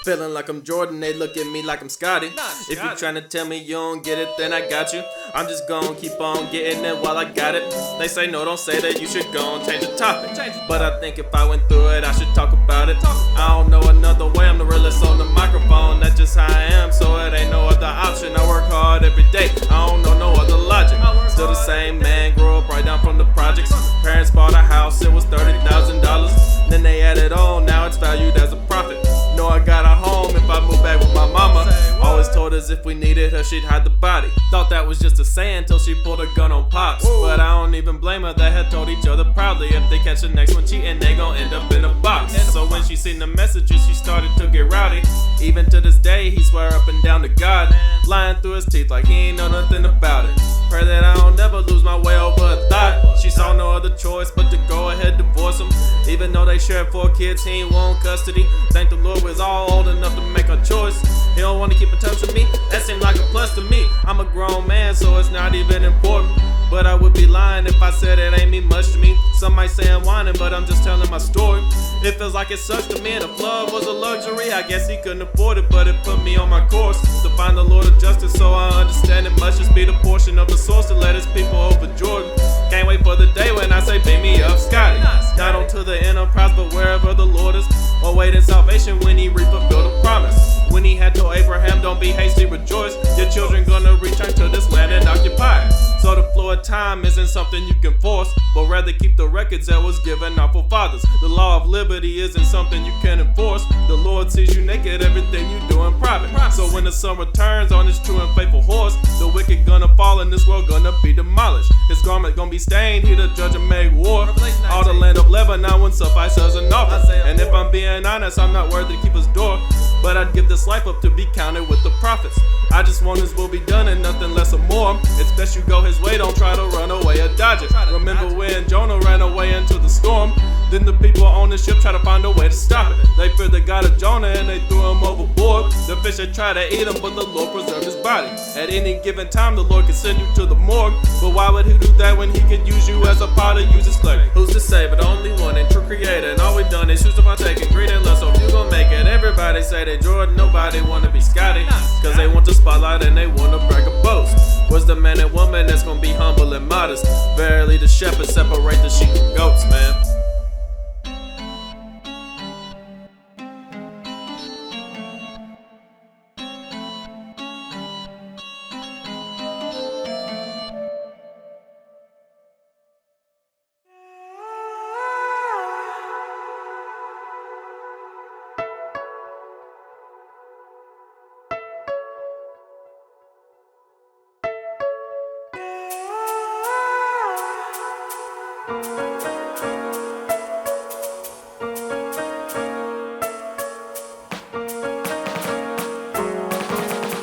Feeling like I'm Jordan, they look at me like I'm Scotty. If you tryna tell me you don't get it, then I got you. I'm just gon' keep on getting it while I got it. They say no, don't say that, you should go and change the topic. But I think if I went through it, I should talk about it. I don't know another way, I'm the realest on the microphone. That's just how I am, so it ain't no other option. I work hard every day, I don't know no other logic. Still the same man, grew up right down from the projects. Parents bought a house, it was $30,000. Then they added on, now it's valued as a profit. Know I got a home if I move back with my mama. Always told us if we needed her, she'd hide the body. Thought that was just a saying till she pulled a gun on Pops. But I don't even blame her, they had told each other proudly if they catch the next one cheating, they gon' end up in a box. So when she seen the messages, she started to get rowdy. Even to this day, he swear up and down to God, lying through his teeth like he ain't know nothing about it. Pray that I don't never lose my way over a thought. She saw no other choice but to go ahead divorce him. Even though they shared 4 kids, he ain't want custody. Thank the Lord we're all old enough to make a choice. He don't want to keep in touch with me, that seemed like a plus to me. I'm a grown man, so it's not even important. But I would be lying if I said it ain't mean much to me. Some might say I'm whining, but I'm just telling my story. It feels like it sucks to me and the flood was a luxury. I guess he couldn't afford it, but it put me on my course to find the Lord of justice, so I understand it must just be the portion of the source to let his people over Jordan. Can't wait for the day when I say beat me up, Scotty. Not onto the enterprise, but wherever the Lord is. Or wait in salvation when he fulfilled a promise. When he had told Abraham, don't be hasty, rejoice. Your children gonna return to this land and occupy it. So the flow of time isn't something you can force, but rather keep the records that was given our forefathers. The law of liberty isn't something you can enforce. The Lord sees you naked, everything you do in private. So when the sun returns on his true and faithful horse, the wicked gonna fall and this world gonna be demolished. His garment gonna be stained, he the judge and make war. All the land of Lebanon wouldn't suffice as an offer. And if I'm being honest, I'm not worthy to keep his door, but I'd give this life up to be counted with the prophets. I just want his will be done and nothing less or more. It's best you go his way, don't try to run away or dodge it. Remember when Jonah ran away into the storm? Then the people on the ship try to find a way to stop it. They feared the God of Jonah and they threw him overboard. The fish had tried to eat him, but the Lord preserved his body. At any given time, the Lord can send you to the morgue. But why would he do that when he could use you as a potter, use his clay? Who's to say but only one and true creator? And all we done is choose to partake in greed and lust. So if you gon' make it, everybody say they Jordan, nobody wanna be Scotty. Cause they want the spotlight and they wanna brag or boast. What's the man and woman that's gonna be humble and modest? Verily the shepherd separate the sheep from goats, man.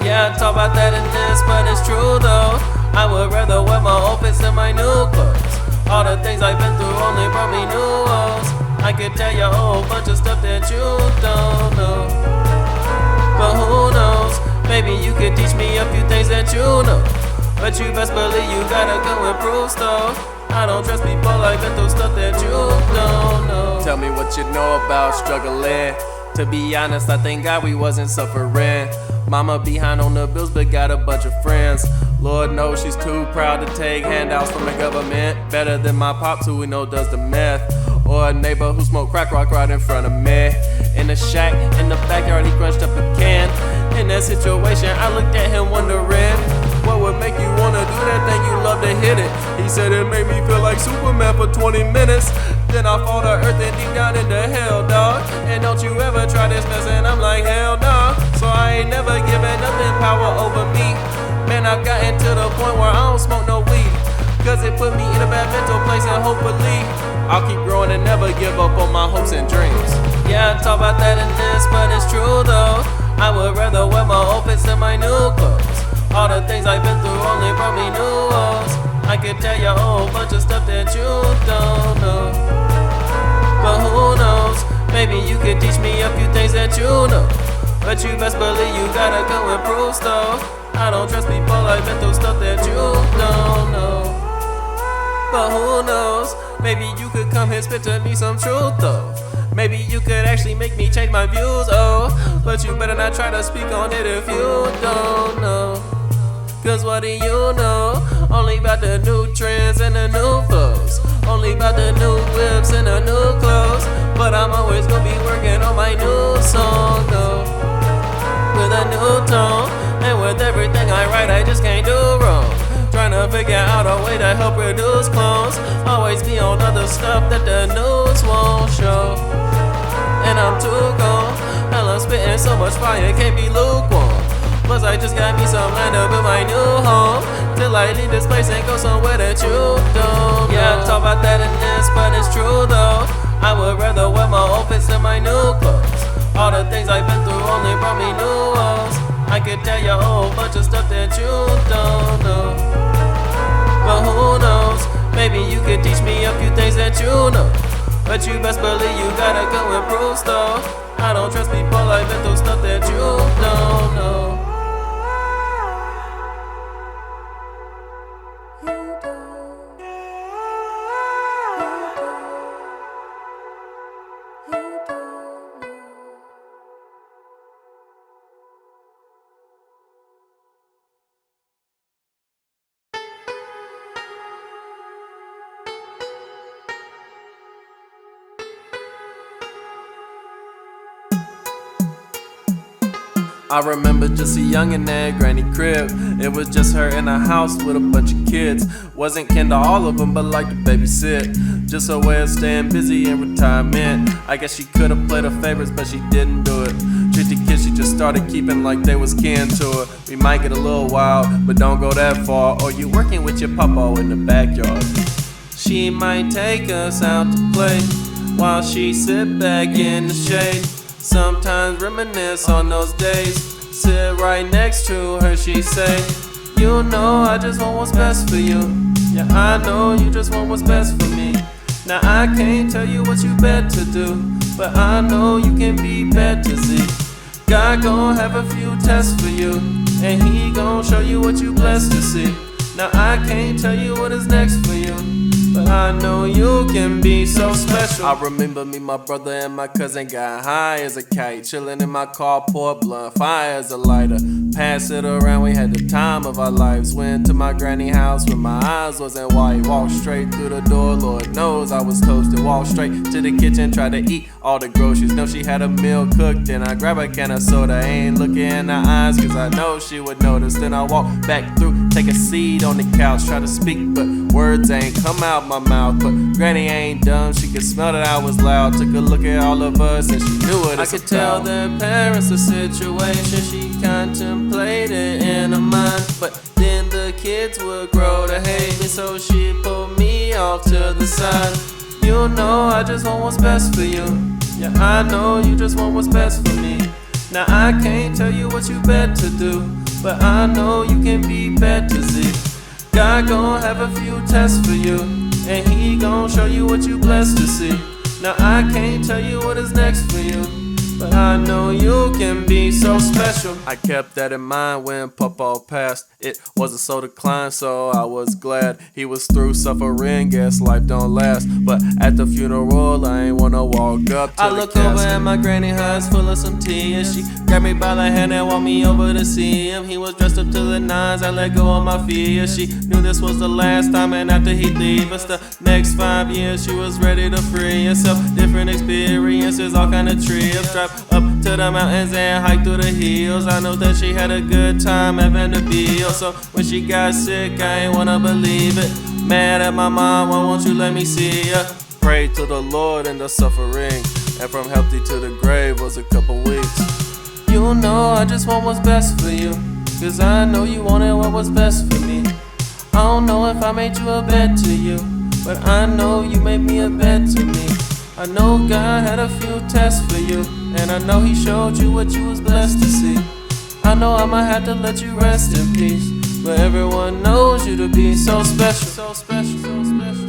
Yeah, I talk about that in this, but it's true though. I would rather wear my old fits than my new clothes. All the things I've been through only brought me new woes. I could tell you a whole bunch of stuff that you don't know, but who knows? Maybe you could teach me a few things that you know. But you best believe you gotta go and prove stuff. I don't trust people, I've been through stuff that you don't know. Tell me what you know about struggling. To be honest, I thank God we wasn't suffering. Mama behind on the bills but got a bunch of friends. Lord knows she's too proud to take handouts from the government. Better than my pops who we know does the meth. Or a neighbor who smoked crack rock right in front of me. In the shack, in the backyard, he crunched up a can. In that situation, I looked at him wondering, what would make you wanna do that thing you love to hit it? He said it made me feel like Superman for 20 minutes. Then I fall to earth and deep down into hell, dog. And don't you ever try this mess, and I'm like, hell nah. So I ain't never given nothing power over me. Man, I've gotten to the point where I don't smoke no weed, cause it put me in a bad mental place, and hopefully I'll keep growing and never give up on my hopes and dreams. Yeah, I talk about that in this, but it's true though. I would rather wear my old fits than my new clothes. All the things I've been through only brought me new woes. I could tell you a whole bunch of stuff that you don't know, but who knows? Maybe you could teach me a few things that you know. But you best believe you gotta go and prove stuff. I don't trust people, I've been through stuff that you don't know, but who knows? Maybe you could come here, spit to me some truth though. Maybe you could actually make me change my views, oh. But you better not try to speak on it if you don't know. Cause what do you know? Only about the new trends and the new flows. Only about the new whips and the new clothes. But I'm always gonna be working on my new song, though. With a new tone, and with everything I write, I just can't do wrong. Trying to figure out a way to help reduce clones. Always be on other stuff that the news won't show. And I'm too gone. Hell, I'm spitting so much fire, it can't be lukewarm. Plus, I just got me some land to build my new home. Till I leave this place and go somewhere that you don't know. Yeah, I talk about that in this, but it's true though. I would rather wear my old fits than my new clothes. All the things I've been through only brought me new woes. I could tell you a whole bunch of stuff that you don't know. But who knows, maybe you could teach me a few things that you know. But you best believe you gotta go and prove stuff. I don't trust people, I've been through stuff that you don't know. I remember just a youngin' at granny crib. It was just her in a house with a bunch of kids. Wasn't kin to all of them, but liked to babysit. Just a way of staying busy in retirement. I guess she could've played her favorites, but she didn't do it. Treat the kids she just started keeping like they was kin to her. We might get a little wild, but don't go that far, or you working with your papa in the backyard. She might take us out to play while she sit back in the shade. Sometimes reminisce on those days. Sit right next to her, she say, you know I just want what's best for you. Yeah, I know you just want what's best for me. Now I can't tell you what you better do, but I know you can be better, see. God gon' have a few tests for you, and he gon' show you what you blessed to see. Now I can't tell you what is next for you, but I know you can be so special. I remember me, my brother, and my cousin got high as a kite. Chillin' in my car, pour blunt, fire as a lighter. Pass it around, we had the time of our lives. Went to my granny house when my eyes wasn't white. Walked straight through the door, Lord knows I was toasted. Walked straight to the kitchen, tried to eat all the groceries. Know she had a meal cooked, and I grab a can of soda. Ain't looking in her eyes, cause I know she would notice. Then I walk back through, take a seat on the couch. Try to speak, but words ain't come out my mouth. But granny ain't dumb, she could smell that I was loud. Took a look at all of us and she knew what it's about. I could tell their parents the situation she contemplated in her mind. But then the kids would grow to hate me, so she pulled me off to the side. You know I just want what's best for you. Yeah, I know you just want what's best for me. Now I can't tell you what you better do, but I know you can be better, see. God gon' have a few tests for you, and he gon' show you what you blessed to see. Now I can't tell you what is next for you, but I know you can be so special. I kept that in mind when Papa passed. It wasn't so declined, so I was glad he was through suffering. Guess life don't last, but at the funeral I ain't wanna walk up to I the look casket. over at my granny house full of some tears. She grabbed me by the hand and walked me over to see him. He was dressed up to the nines, I let go of my fears. She knew this was the last time, and after he'd leave us the next 5 years, she was ready to free herself. Different experiences, all kind of trips. Drive up to the mountains and hike through the hills. I know that she had a good time at Vanderbilt. So when she got sick, I ain't wanna believe it. Mad at my mom, why won't you let me see her? Prayed to the Lord in the suffering, and from healthy to the grave was a couple weeks. You know I just want what's best for you, cause I know you wanted what was best for me. I don't know if I made you a bet to you, but I know you made me a bet to me. I know God had a few tests for you, and I know he showed you what you was blessed to see. I know I might have to let you rest in peace, but everyone knows you to be so special, so special, so special.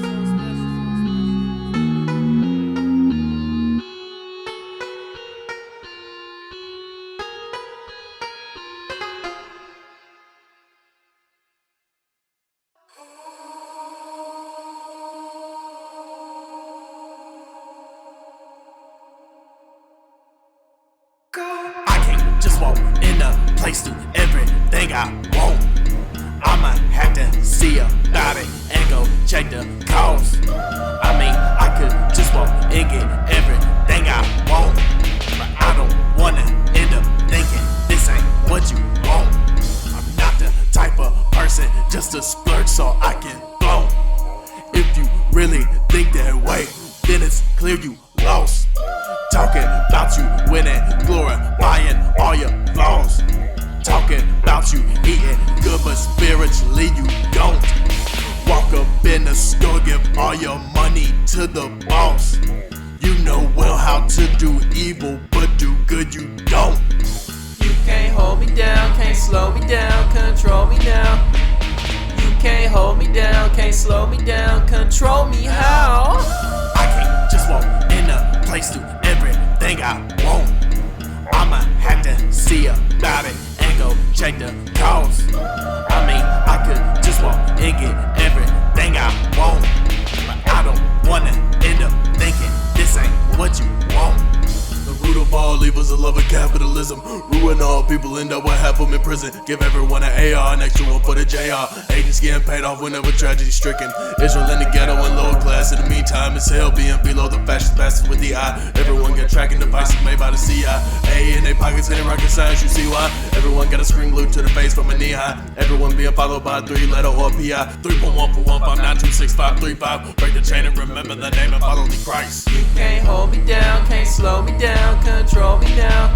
place to everything I want. I'ma have to see about it and go check the cost. I mean, I could just walk and get everything I want, but I don't wanna end up thinking this ain't what you want. I'm not the type of person just to splurge so I can blow. If you really think that way, then it's clear you lost. Talking about you winning, glorifying all your flaws. Talking about you eating good, but spiritually you don't. Walk up in the store, give all your money to the boss. You know well how to do evil, but do good you don't. You can't hold me down, can't slow me down, control me now. You can't hold me down, can't slow me down, control me how? I can't just walk in a place to everything I want. I'ma have to see about it and go check the cost. I mean, I could just walk and get everything I want, but I don't wanna end up thinking this ain't what you want. The root of all evil is the love of capitalism. Ruin all people, end up with half of them in prison. Give everyone an AR, an extra one for the JR. Agents getting paid off whenever tragedy stricken. Israel in the ghetto and lower class. In the meantime, it's hell being below the fascist bastards with the eye. Everyone got tracking devices made by the CIA. In their pockets and rocket science, you see why? Everyone got a screen glued to the face from a knee high. Everyone being followed by a 3-letter or PI. 3.1 for 1592665. Break the chain and remember the name and follow the Christ. You can't hold me down, can't slow me down, control me now.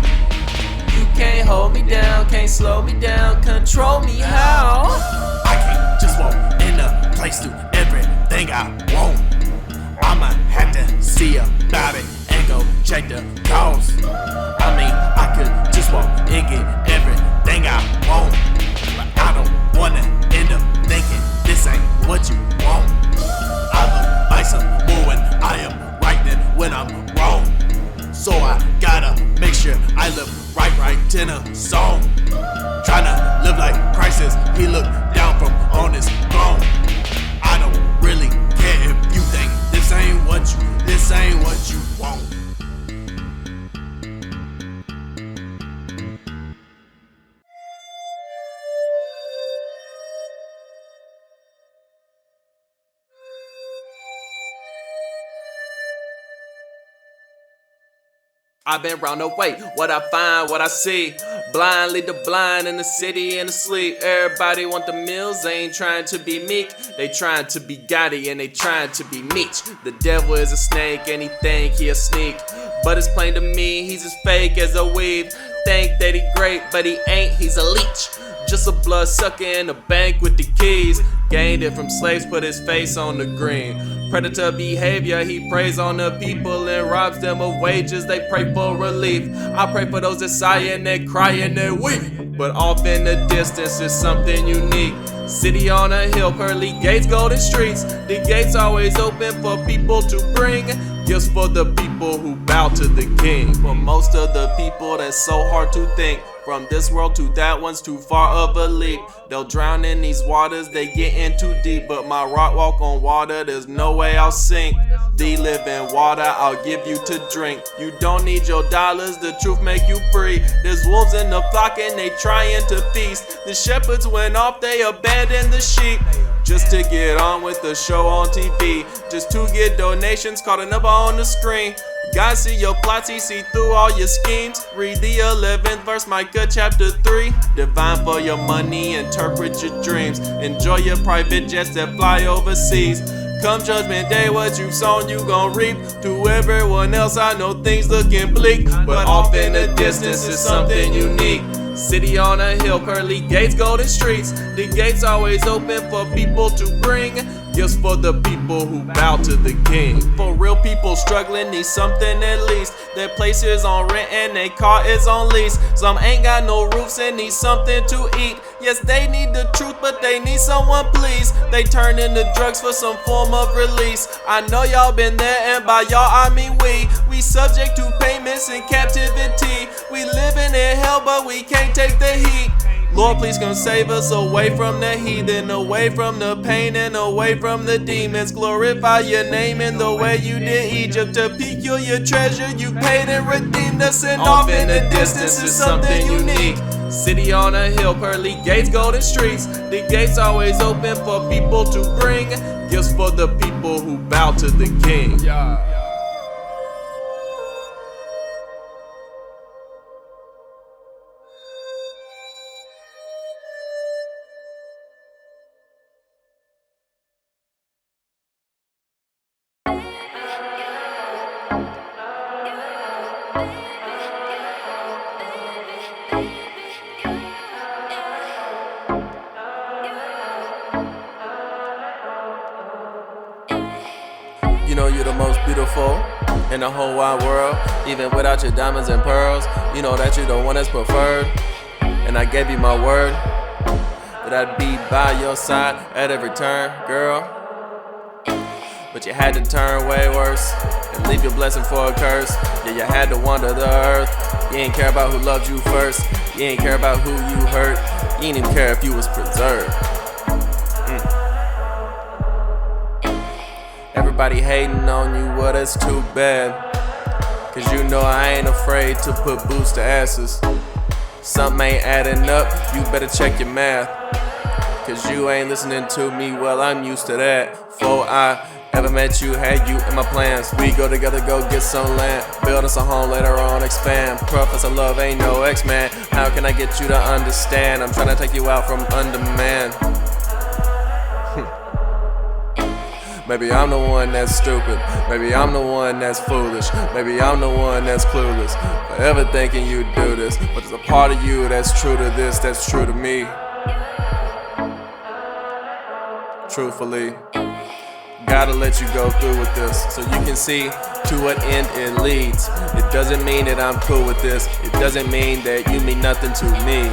You can't hold me down, can't slow me down, control me how? I can't just walk in a place to everything I want. I'ma have to see about it and go check the cost. I mean, I could just walk and get everything I want, but I don't wanna end up thinking this ain't what you want. I look like some bull when I am right then when I'm wrong. So I gotta make sure I live right in a song. Tryna live like Christ is, he looked down from on his throne. I don't really care if you think this ain't what you want. I've been round the way, what I find, what I see. Blind lead the blind in the city and asleep. Everybody want the meals, they ain't trying to be meek. They trying to be gaudy and they trying to be meech. The devil is a snake and he think he a sneak, but it's plain to me he's as fake as a weave. Think that he great, but he ain't, he's a leech. Just a blood sucker in the bank with the keys. Gained it from slaves, put his face on the green. Predator behavior, he preys on the people and robs them of wages, they pray for relief. I pray for those that sigh and they cry and they weep, but off in the distance is something unique. City on a hill, pearly gates, golden streets. The gates always open for people to bring gifts for the people who bow to the king. For most of the people that's so hard to think, from this world to that one's too far of a leap. They'll drown in these waters, they get in too deep. But my rock walk on water, there's no way I'll sink. The living water I'll give you to drink. You don't need your dollars, the truth make you free. There's wolves in the flock and they trying to feast. The shepherds went off, they abandoned the sheep, just to get on with the show on TV, just to get donations caught up on the screen. God see your plots, he see through all your schemes. Read the 11th verse, Micah chapter 3. Divine for your money, interpret your dreams. Enjoy your private jets that fly overseas. Come judgment day, what you've sown you gon' reap. To everyone else I know things looking bleak, but off in the distance is something unique. City on a hill, pearly gates, golden streets. The gates always open for people to bring gifts for the people who bow to the king. For real people struggling need something at least. Their place is on rent and their car is on lease. Some ain't got no roofs and need something to eat. Yes, they need the truth, but they need someone please. They turn into drugs for some form of release. I know y'all been there, and by y'all I mean we. We subject to payments and captivity. We living in hell, but we can't take the heat. Lord, please come save us away from the heathen, away from the pain and away from the demons. Glorify your name in the way you did Egypt. A peculiar treasure you paid and redeemed us, and off in the distance is something unique. City on a hill, pearly gates, golden streets. The gates always open for people to bring gifts for the people who bow to the king. You know you're the most beautiful in the whole wide world. Even without your diamonds and pearls, you know that you're the one that's preferred. And I gave you my word that I'd be by your side at every turn, girl. But you had to turn way worse and leave your blessing for a curse. Yeah, you had to wander the earth. You ain't care about who loved you first. You ain't care about who you hurt. You ain't even care if you was preserved. Everybody hating on you, well that's too bad. Cause you know I ain't afraid to put boots to asses. Something ain't adding up, you better check your math. Cause you ain't listening to me, well I'm used to that. Before I ever met you, had you in my plans. We go together, go get some land. Build us a home, later on expand. Professor Love ain't no X-Man. How can I get you to understand? I'm trying to take you out from under man. Maybe I'm the one that's stupid. Maybe I'm the one that's foolish. Maybe I'm the one that's clueless. Forever thinking you do this. But there's a part of you that's true to this, that's true to me. Truthfully, gotta let you go through with this so you can see to what end it leads. It doesn't mean that I'm cool with this. It doesn't mean that you mean nothing to me.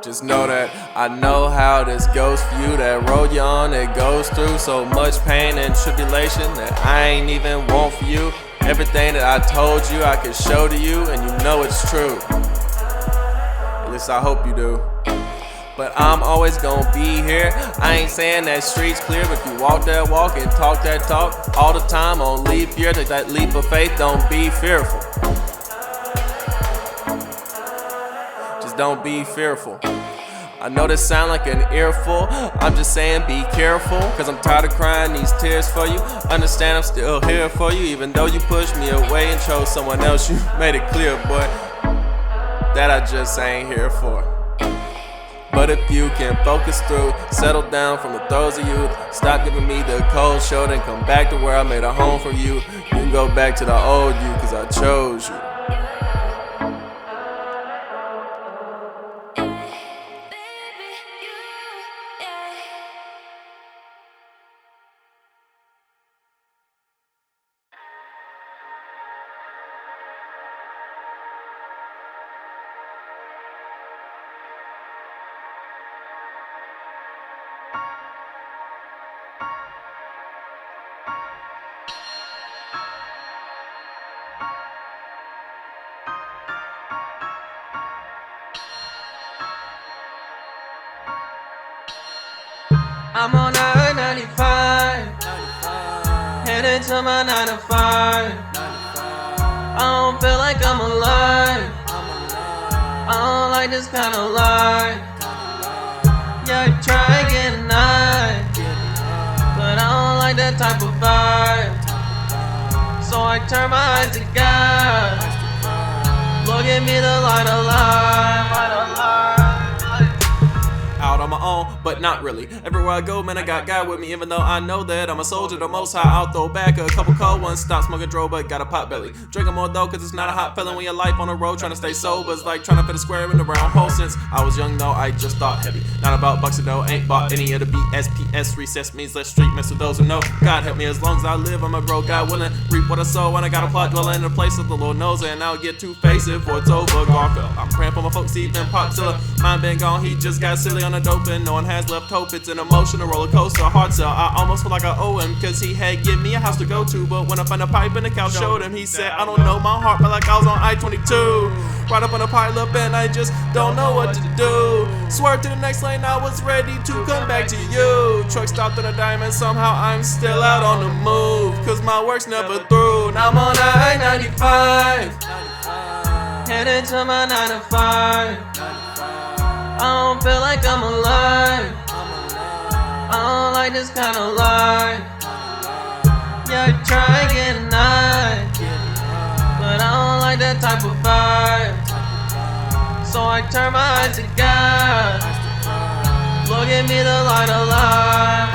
Just know that I know how this goes for you. That road you're on, it goes through so much pain and tribulation that I ain't even want for you. Everything that I told you I could show to you, and you know it's true. At least I hope you do. But I'm always gonna be here. I ain't saying that street's clear, but if you walk that walk and talk that talk all the time on leap year, take that leap of faith, don't be fearful. Just don't be fearful. I know this sound like an earful. I'm just saying be careful, cause I'm tired of crying these tears for you. Understand I'm still here for you, even though you pushed me away and chose someone else. You made it clear, boy, that I just ain't here for. But if you can focus through, settle down from the throes of youth, stop giving me the cold shoulder and come back to where I made a home for you. You can go back to the old you, cause I chose you. I'm on I-95, headed to my 9 to 5. I don't feel like I'm alive. I don't like this kind of life. Yeah, I try getting high, but I don't like that type of vibe. So I turn my eyes to God. Lord, give me the light of life, light of life. Out on my own, but not really. Everywhere I go, man, I got God with me. Even though I know that I'm a soldier, the most high, I'll throw back a couple cold ones. Stop smoking dro, but got a pot belly. Drinking more though, cause it's not a hot feeling when your life on the road. Trying to stay sober, it's like trying to fit a square in the round hole. Since I was young though, I just thought heavy. Not about bucks of dough, ain't bought any of the BSPS. Recess means less street mess with those who know. God help me, as long as I live, I'ma grow. God willing, reap what I sow. When I got a plot dwelling in a place that the Lord knows, and I'll get two-faced before it's over. Garfield, I'm praying for my folks, even Popzilla. Mine been gone, he just got silly on the dope and no no one has left hope. It's an emotional roller coaster, hard sell. I almost feel like I owe him, cause he had given me a house to go to. But when I found a pipe and the couch showed him, he said, I don't know my heart, but like I was on I-22. Right up on a pile up and I just don't know what to do. Swerved to the next lane, I was ready to come back to you. Truck stopped on a dime and somehow I'm still out on the move, cause my work's never through. Now I'm on I-95, headed to my 9 to 5. I don't feel like I'm alive. I don't like this kind of life. Yeah, I try getting high, but I don't like that type of vibe. So I turn my eyes to God. Lord, give me the light of life.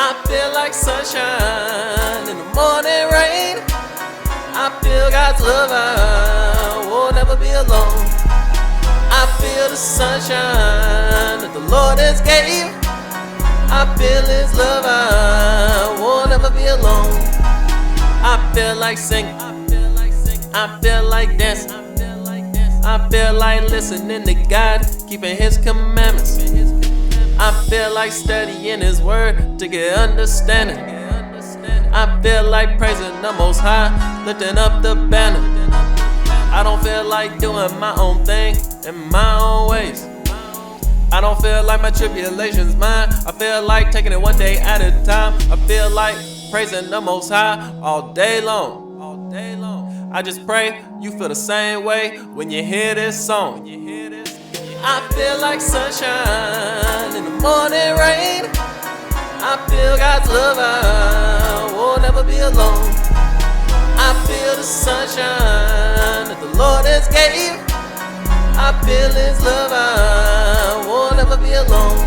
I feel like sunshine in the morning rain. I feel God's love, I will never be alone. I feel the sunshine that the Lord has gave. I feel His love, I will never be alone. I feel like singing, I feel like dancing, I feel like listening to God, keeping His commandments. I feel like studying His word to get understanding. I feel like praising the Most High, lifting up the banner. I don't feel like doing my own thing in my own ways. I don't feel like my tribulation's mine. I feel like taking it one day at a time. I feel like praising the Most High all day long. I just pray you feel the same way when you hear this song. I feel like sunshine in the morning rain. I feel God's love, I will never be alone. I feel the sunshine that the Lord has gave. I feel His love, I will never be alone.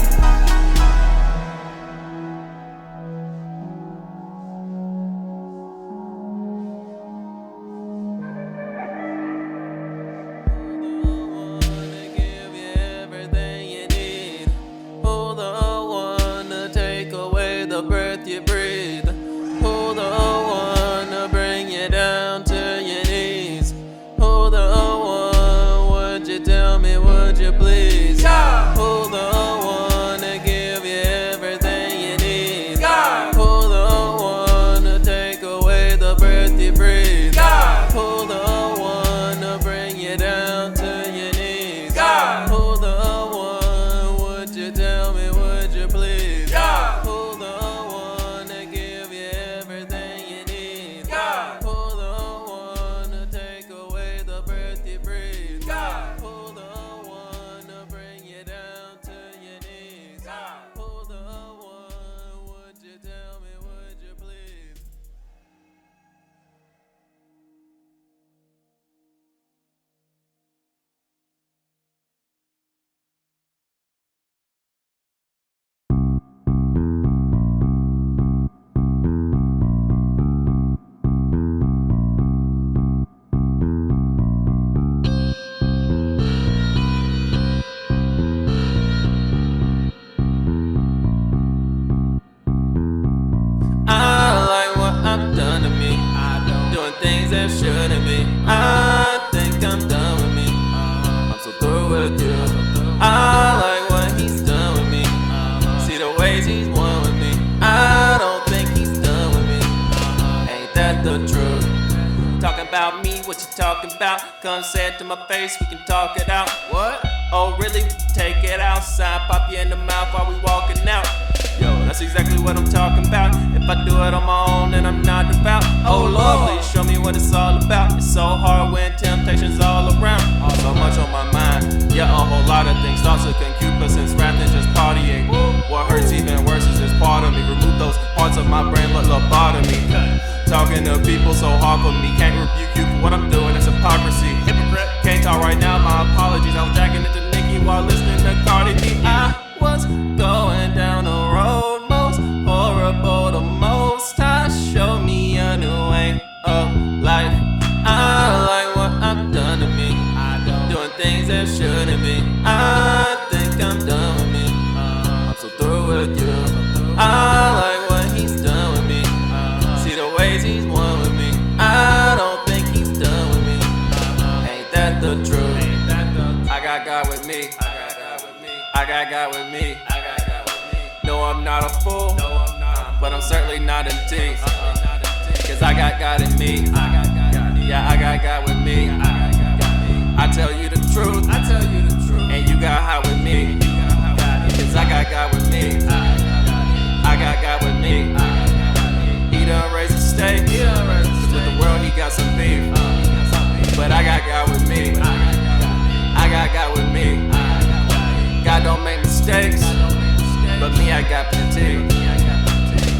Breath you breathe, who the one to bring you down to your knees? Who the one, would you tell me, would you please? God. Who the one to give you everything you need? God. Who the one to take away the breath you breathe? God. Who the one to bring you down to your knees? God. Who the one, would you tell me, would you please? God. Shouldn't be. I think I'm done with me. I'm so through with you. I like what he's done with me. See the ways he's won with me. I don't think he's done with me. Ain't that the truth? Talking about me, what you talking about? Come say it to my face, we can talk it out. What? Oh really? Take it outside, pop you in the mouth while we walking out. Yo, that's exactly what I'm talking about. If I do it on my own and I'm not devout, oh Lord, please show me what it's all about. It's so hard when temptation's all around. So much on my mind, yeah, a whole lot of things. Thoughts of concupiscence, wrath and just partying. What hurts even worse is this part of me. Remove those parts of my brain, what lobotomy. Talking to people so hard for me. Can't rebuke you for what I'm doing, it's hypocrisy. Hypocrite, can't talk right now, my apologies. I was jacking into Nicki while listening to Cardi B. I was going down the road most horrible to most. I show me a new way of life. I like what I've done to me. Doing things that shouldn't be. I think I'm done with me. I'm so through with you. I like what he's done with me. See the ways he's won with me. I don't think he's done with me. Ain't that the truth? I got God with me. I got God with me. No, I'm not a fool, but I'm certainly not in tease. Cause I got God in me. Yeah, I got God with me. I tell you the truth, and you got high with me. Cause I got God with me. I got God with me. He done raised the stakes. Cause with the world he got some beef. But I got God with me. I got God with me. God don't make mistakes, but me, I got plenty.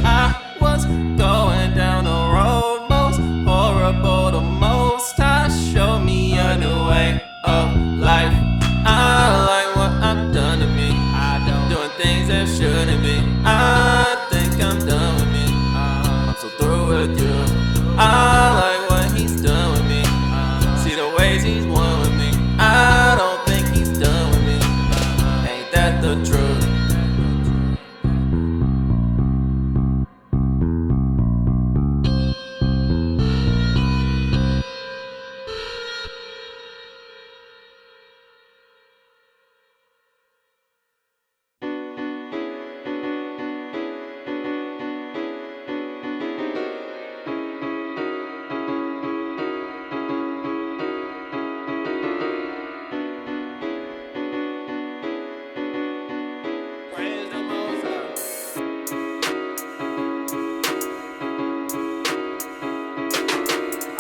I was going down the road most horrible to most. I show me a new way of life. I like what I've done to me. Doing things that shouldn't be. I think I'm done with me. I'm so through with you. I like what he's done with me. See the ways he's won with me. I don't think he's done with me. Ain't that the truth?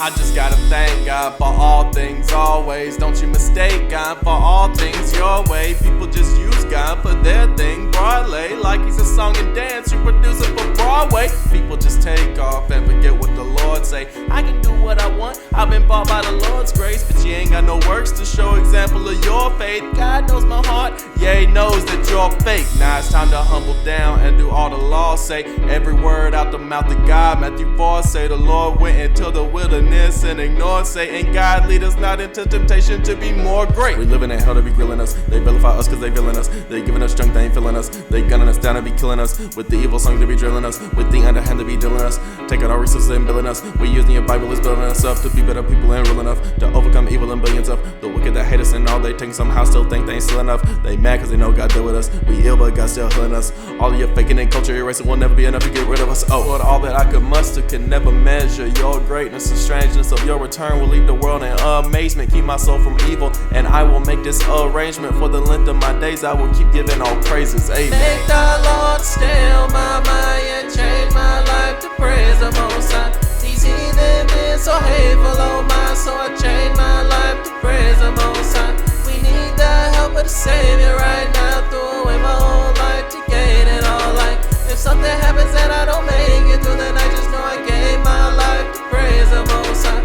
I just gotta thank God for all things always. Don't you mistake God for all things your way. People just use God for their thing broadly, like he's a song and dance you produce it for Broadway. People just take off and forget what the Lord say. I can do what I want, I've been bought by the Lord's grace. But you ain't got no works to show example of your faith. God knows my heart, yeah, he knows that you're fake. Now it's time to humble down and do all the law say. Every word out the mouth of God. Matthew 4 say the Lord went into the wilderness and ignored Satan. God lead us not into temptation to be more great. We living in hell to be grilling us. They vilify us cause they villain us. They giving us strength, they ain't feeling us. They gunning us down to be killing us. With the evil song to be drilling us. With the underhand to be dealing us. Take out our resources and billing us. We using your Bible is building us up to be better people and real enough to overcome evil and billions of the wicked that hate us and all they think somehow still think they ain't still enough. They mad cause they know God deal with us. We ill but God still healing us. All of your faking and culture erasing will never be enough to get rid of us. Oh Lord, all that I could muster can never measure your greatness. The strangeness of your return will leave the world in amazement. Keep my soul from evil and I will make this arrangement. For the length of my days I will keep giving all praises. Amen. Make the Lord stay on my mind and change my life to praise the Most High. These heathen men so hateful on mine, so I change my life to praise the Most High. We need the help of the Savior right now. Throw away my whole life to gain it all life. If something happens and I don't make it through the night, just know I gave my life to praise the Most High.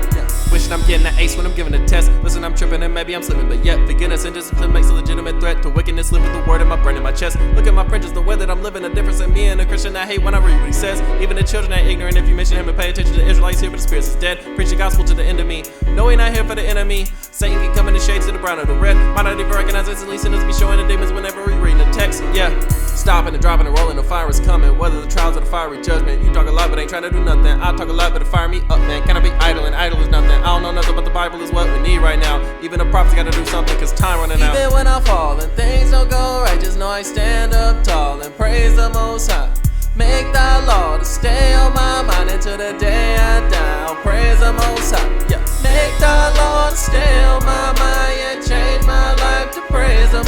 Wishing I'm getting an ace when I'm giving a test. Listen, I'm tripping and maybe I'm slipping, but yet forgiveness and discipline makes a legitimate threat to wickedness. Live with the word in my brain and my chest. Look at my printers, the way that I'm living, a difference in me and a Christian I hate when I read what he says. Even the children are ignorant if you mention him and pay attention to the Israelites here, but the spirits is dead. Preach the gospel to the end of me. No, ain't not here for the enemy. Satan can come in the shades of the brown or the red. Might not even recognize instantly, sinners be showing the demons whenever we read the text. Yeah. Stopping and dropping and rolling, the fire is coming. Whether the trials or the fiery judgment. You talk a lot but ain't trying to do nothing. I talk a lot but it fire me up, man. Can I be idle and idle is nothing. I don't know nothing but the Bible is what we need right now. Even the prophets gotta do something cause time running out. Even when I fall and things don't go right, just know I stand up tall and praise the Most High. Make thy law to stay on my mind until the day I die. I'll praise the Most High. Yeah. Make thy law to stay on my mind and change my life to praise the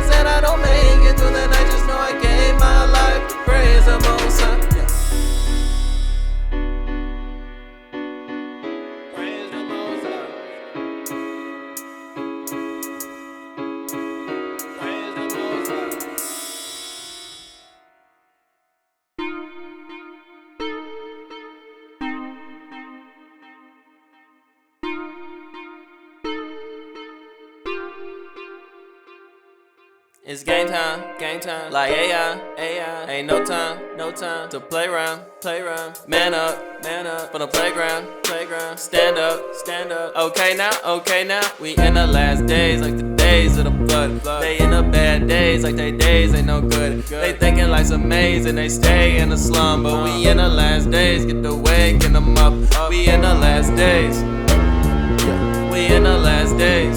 moments and I don't make it through the night, just know I gave my life to praise the Most High. Praise the Most High. Praise the Most High. It's game time, like AI, ain't no time to play around, man up, from the playground, stand up, okay now, we in the last days, like the days of the flood, they in the bad days, like they days ain't no good, they thinking life's amazing, they stay in the slum, but we in the last days, get to waking them up, we in the last days, we in the last days,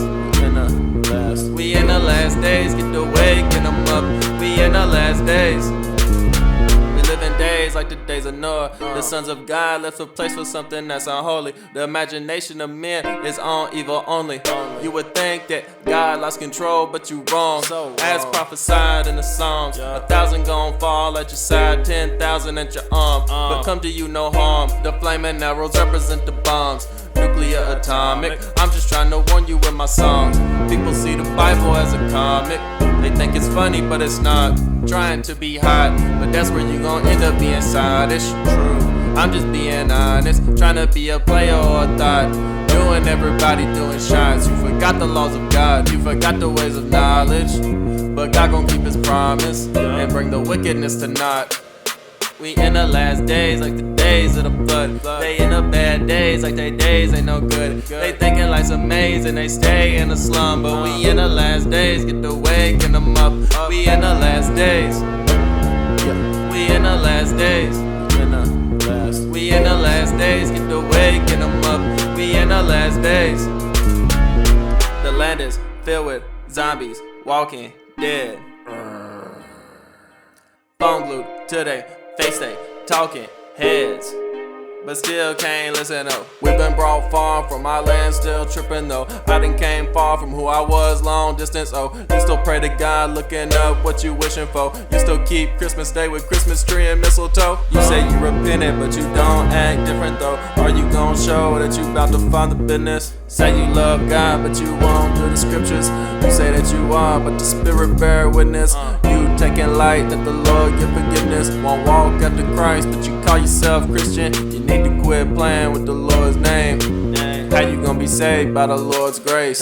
we in the last days, get to waking them up. We in the last days. We live in days like the days of Noah. The sons of God left a place for something that's unholy. The imagination of men is on evil only. You would think that God lost control, but you wrong. As prophesied in the Psalms, 1,000 gon' fall at your side, 10,000 at your arm. But come to you no harm. The flaming arrows represent the bombs. Nuclear atomic, I'm just trying to warn you with my songs. People see the Bible as a comic, they think it's funny but it's not. Trying to be hot, but that's where you gon' end up being side-ish. True, I'm just being honest, trying to be a player or a thought. Doing everybody doing shots. You forgot the laws of God, you forgot the ways of knowledge. But God gon' keep his promise and bring the wickedness to naught. We in the last days, like the days of the flood. They in the bad days, like they days ain't no good. They thinking life's amazing, they stay in the slum. But we in the last days, get to waking them up. We in the last days. We in the last days. We in the last days, get to waking them up. We in the last days. The land is filled with zombies, walking dead. Phone glued to their face, they talking heads, but still can't listen up. We've been brought far from our land, still tripping though. I done came far from who I was, long distance. Oh, you still pray to God, looking up what you wishing for. You still keep Christmas Day with Christmas tree and mistletoe. You say you repented, but you don't act different though. Are you gon' show that you about to find the business? Say you love God, but you won't do the scriptures. You say that you are, but the Spirit bear witness. You taking light that the Lord give forgiveness. Won't walk after Christ, but you call yourself Christian. You need to quit playing with the Lord's name. How you gonna be saved by the Lord's grace?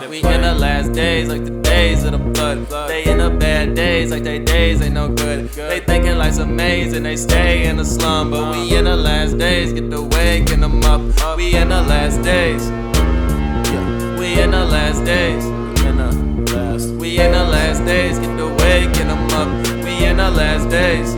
We in the last days, like the days of the flood. They in the bad days, like they days ain't no good. They thinking life's amazing, they stay in the slum. But we in the last days, get to waking them up. We in the last days. We in the last days. We in the last days, get to waking them up. We in the last days.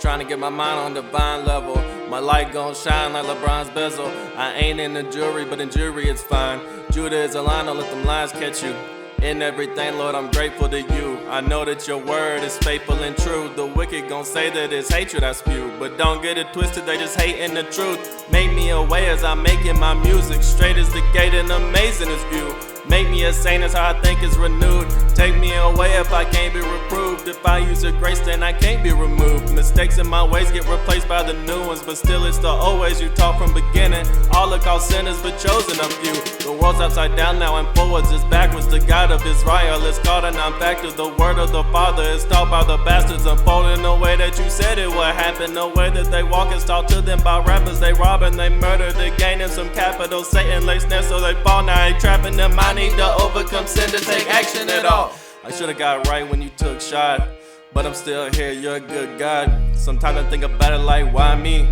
Trying to get my mind on divine level. My light gon' shine like LeBron's bezel. I ain't in the jury, but in jury it's fine. Judah is a line, don't let them lies catch you. In everything, Lord, I'm grateful to you. I know that your word is faithful and true. The wicked gon' say that it's hatred I spew, but don't get it twisted, they just hating the truth. Make me a way as I'm making my music. Straight as the gate and amazing as view. Make me a saint as how I think is renewed. Take me away if I can't be reproved. If I use your grace, then I can't be removed. Mistakes in my ways get replaced by the new ones, but still it's the old ways you taught from beginning. All are called sinners, but chosen of you. The world's upside down now and forwards is backwards. The God of Israel is called a non-factor. The word of the Father is taught by the bastards, unfolding the way that you said it would happen. The way that they walk is taught to them by rappers. They rob and they murder, they gaining some capital. Satan lays snares so they fall, now he trapping them. I need to overcome sin to take action at all. I should've got right when you took shot, but I'm still here, you're a good God. Sometimes I think about it like, why me?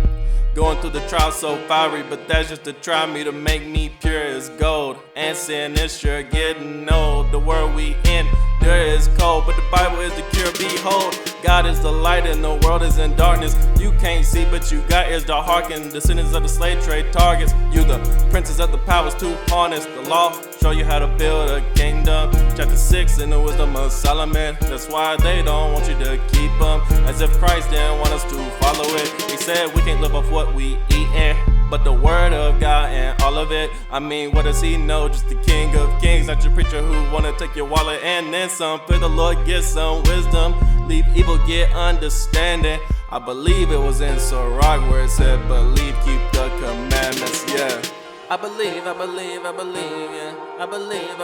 Going through the trial so fiery, but that's just to try me to make me pure as gold. And sin is sure getting old. The world we in dirt is cold, but the Bible is the cure. Behold, God is the light and the world is in darkness. You can't see, but you got ears to hearken. Descendants of the slave trade targets. You the princes of the powers to harness. The law show you how to build a kingdom. Chapter 6 in the wisdom of Solomon. That's why they don't want you to keep them, as if Christ didn't want us to follow it. He said we can't live off what we eatin', but the word of God and all of it. I mean, what does he know? Just the King of Kings, not your preacher who wanna take your wallet and then some. Fear the Lord, get some wisdom. Leave evil, get understanding. I believe it was in Sirach where it said, believe, keep the commandments, yeah. I believe, yeah. I believe, yeah. I believe,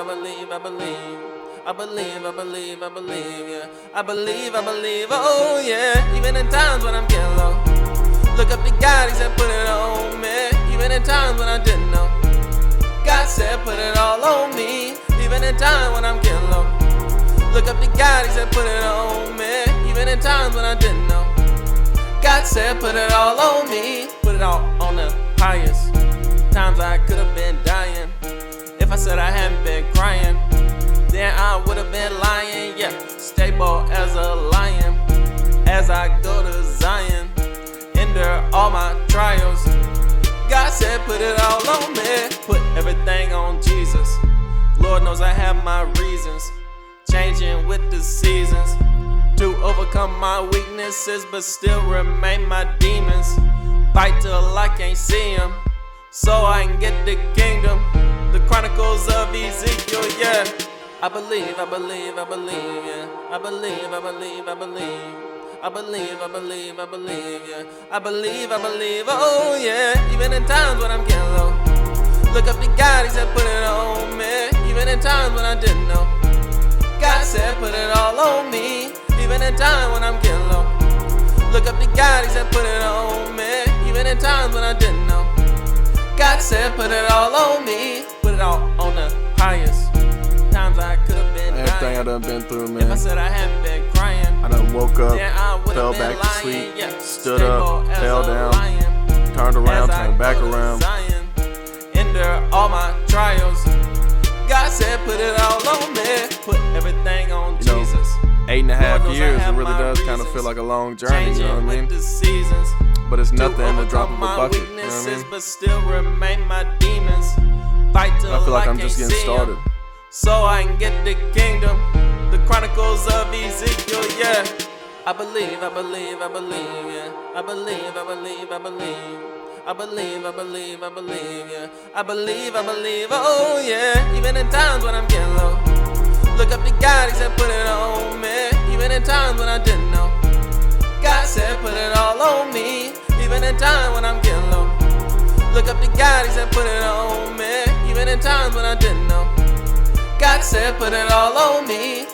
yeah. I believe, oh yeah. Even in times when I'm getting low, look up to God, he said put it on me. Even in times when I didn't know, God said put it all on me. Even in times when I'm getting low, look up to God, he said put it on me. Even in times when I didn't know, God said put it all on me. Put it all on the highest. Times I could have been dying. If I said I hadn't been crying, then I would have been lying. Yeah, stable as a lion. As I go to Zion, endure all my trials. God said put it all on me. Put everything on Jesus. Lord knows I have my reasons, changing with the seasons, to overcome my weaknesses but still remain my demons. Fight till I can't see him, so I can get the kingdom. The Chronicles of Ezekiel, yeah. I believe, yeah. I believe, yeah. I believe, yeah. I believe, oh yeah. Even in times when I'm getting low, look up to God, he said put it on me. Even in times when I didn't know, God said put it all on me. Even in times when I'm getting low, look up to God, he said put it on me. Even in times when I didn't know, God said put it all on me. Put it all on the highest. Times I could have been dying. Everything I done been through, man. If I said I hadn't been crying, I done woke up, then I would fell have been back to lying. sleep, Yeah, stood up, stable as fell a down, lion. turned around, As I turned back go to around. Zion, endure all my trials. God said put it all on me. Put everything on You know, Jesus. 8.5 Lord knows I years, it have really my does kind of reasons, feel like a long journey, you changing know what I mean? with the seasons, But it's to nothing in the drop of overcome a my bucket, you know what I weaknesses, mean? but still remain my demons. Fight till I feel like I'm can't just getting see 'em, started. so I can get the kingdom. The Chronicles of Ezekiel, yeah. I believe, yeah. I believe, yeah. I believe, yeah. I believe, oh yeah. Even in times when I'm getting low, look up to God, he said put it on me. Even in times when I didn't know, God said put it all on me. Even in times when I'm getting low, look up to God, he said put it on me. Even in times when I didn't know, God said put it all on me.